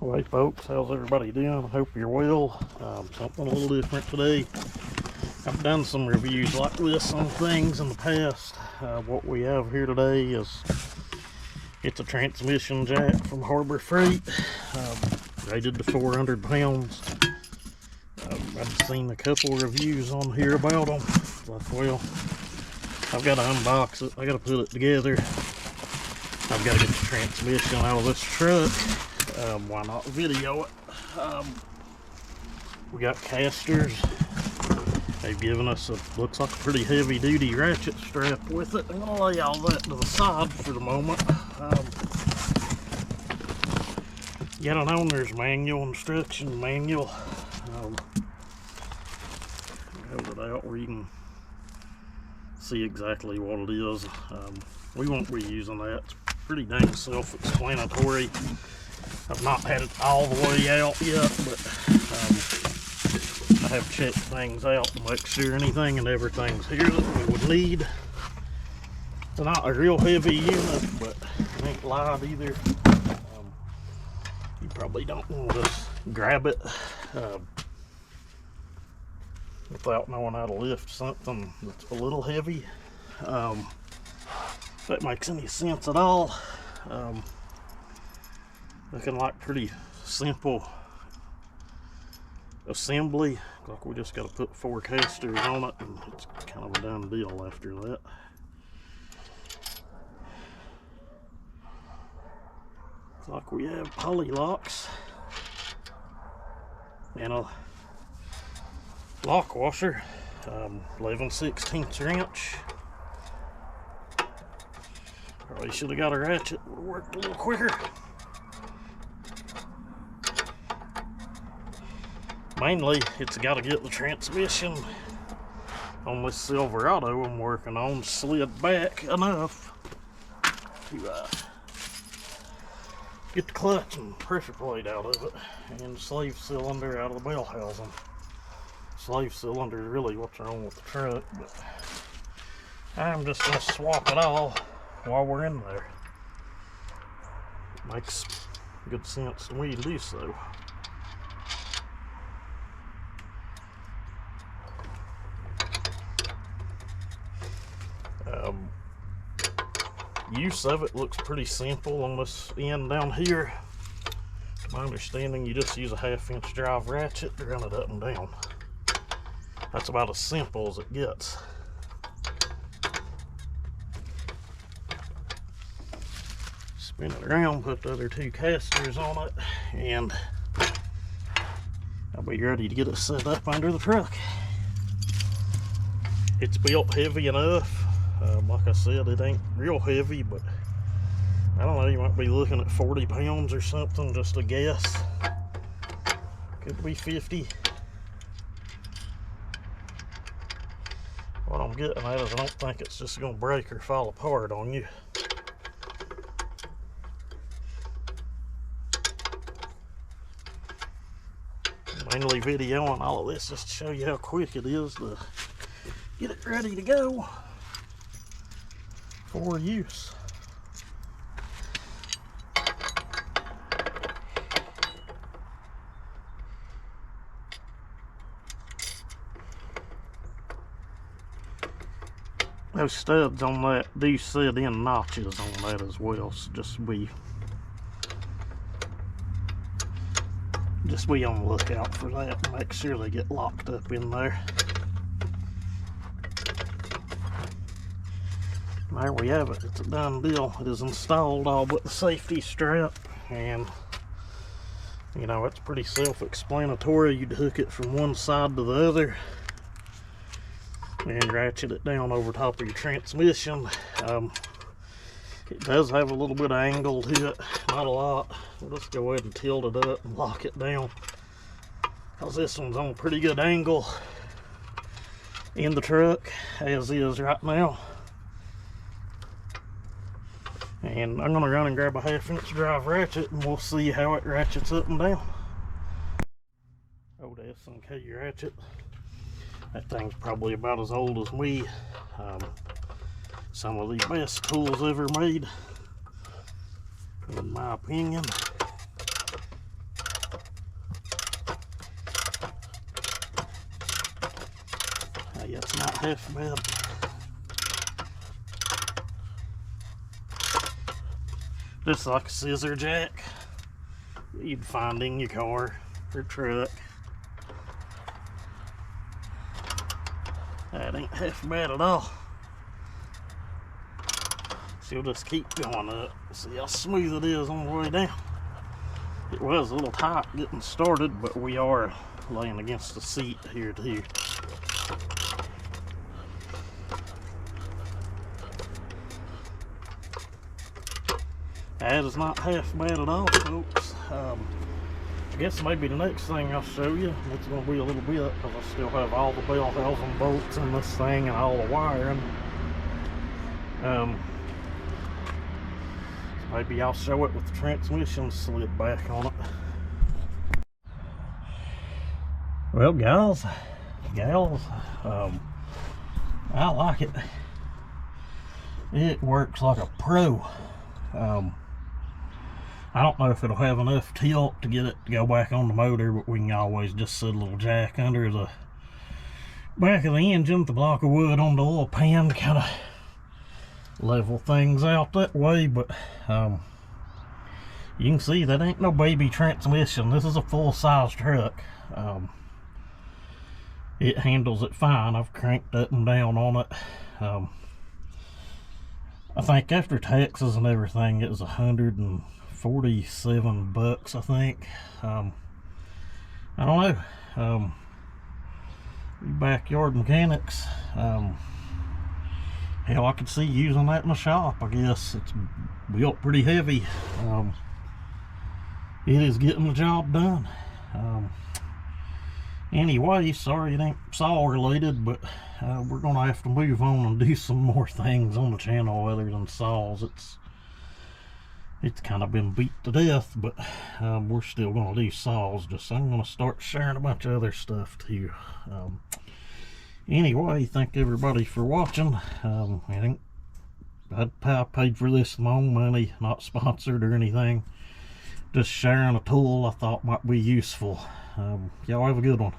Well, hey folks, how's everybody doing? I hope you're well. Something a little different today. I've done some reviews like this on things in the past. What we have here today is it's a transmission jack from Harbor Freight, rated to 400 pounds. I've seen a couple reviews on here about them. Like, well, I've got to unbox it. I got to put it together. I've got to get the transmission out of this truck. Why not video it? We got casters. They've given us looks like a pretty heavy duty ratchet strap with it. I'm gonna lay all that to the side for the moment. Got an owner's manual, instruction manual. Hold it out where you can see exactly what it is. We won't be using that. It's pretty dang self-explanatory. I've not had it all the way out yet, but I have checked things out to make sure anything and everything's here that we would need. It's not a real heavy unit, but it ain't light either. You probably don't want to just grab it without knowing how to lift something that's a little heavy. If that makes any sense at all. Looking like pretty simple assembly. Like we just got to put 4 casters on it and it's kind of a done deal after that. Looks like we have poly locks and a lock washer, 11/16 wrench. Probably should have got a ratchet, would have worked a little quicker. Mainly, it's got to get the transmission on this Silverado I'm working on slid back enough to get the clutch and pressure plate out of it and the slave cylinder out of the bell housing. Slave cylinder is really what's wrong with the truck, but I'm just going to swap it all while we're in there. It makes good sense to me to do so. Use of it looks pretty simple on this end down here. To my understanding, you just use a 1/2-inch drive ratchet to run it up and down. That's about as simple as it gets. Spin it around, put the other 2 casters on it, and I'll be ready to get it set up under the truck. It's built heavy enough. Like I said, it ain't real heavy, but I don't know, you might be looking at 40 pounds or something, just a guess. Could be 50. What I'm getting at is I don't think it's just going to break or fall apart on you. Mainly videoing all of this just to show you how quick it is to get it ready to go for use. Those studs on that do set in notches on that as well, so just be on the lookout for that and make sure they get locked up in there. There we have it. It's a done deal. It is installed, all but the safety strap, and you know, it's pretty self-explanatory. You'd hook it from one side to the other and ratchet it down over top of your transmission. It does have a little bit of angle to it, not a lot. Let's go ahead and tilt it up and lock it down, because this one's on a pretty good angle in the truck as is right now. And I'm going to run and grab a 1/2-inch drive ratchet and we'll see how it ratchets up and down. Old S&K ratchet. That thing's probably about as old as me. Some of the best tools ever made, in my opinion. Yeah, it's not half bad. Just like a scissor jack you'd find in your car or truck. That ain't half bad at all. She'll just keep going up. See how smooth it is on the way down. It was a little tight getting started, but we are laying against the seat here too. That is not half bad at all, folks. I guess maybe the next thing I'll show you, it's going to be a little bit, because I still have all the bell housing bolts in this thing and all the wiring. Maybe I'll show it with the transmission slid back on it. Well, guys, gals, I like it. It works like a pro. I don't know if it'll have enough tilt to get it to go back on the motor, but we can always just set a little jack under the back of the engine with a block of wood on the oil pan to kind of level things out that way. But you can see that ain't no baby transmission. This is a full-size truck. It handles it fine. I've cranked up and down on it. I think after taxes and everything, it was $147, I think. I don't know. Backyard mechanics. Hell, I could see using that in the shop. I guess it's built pretty heavy. It is getting the job done. Anyway, sorry it ain't saw related, but we're gonna have to move on and do some more things on the channel other than saws. It's kind of been beat to death, but we're still gonna do saws. Just I'm gonna start sharing a bunch of other stuff too. Anyway, thank everybody for watching. I paid for this with my own money, not sponsored or anything. Just sharing a tool I thought might be useful. Y'all have a good one.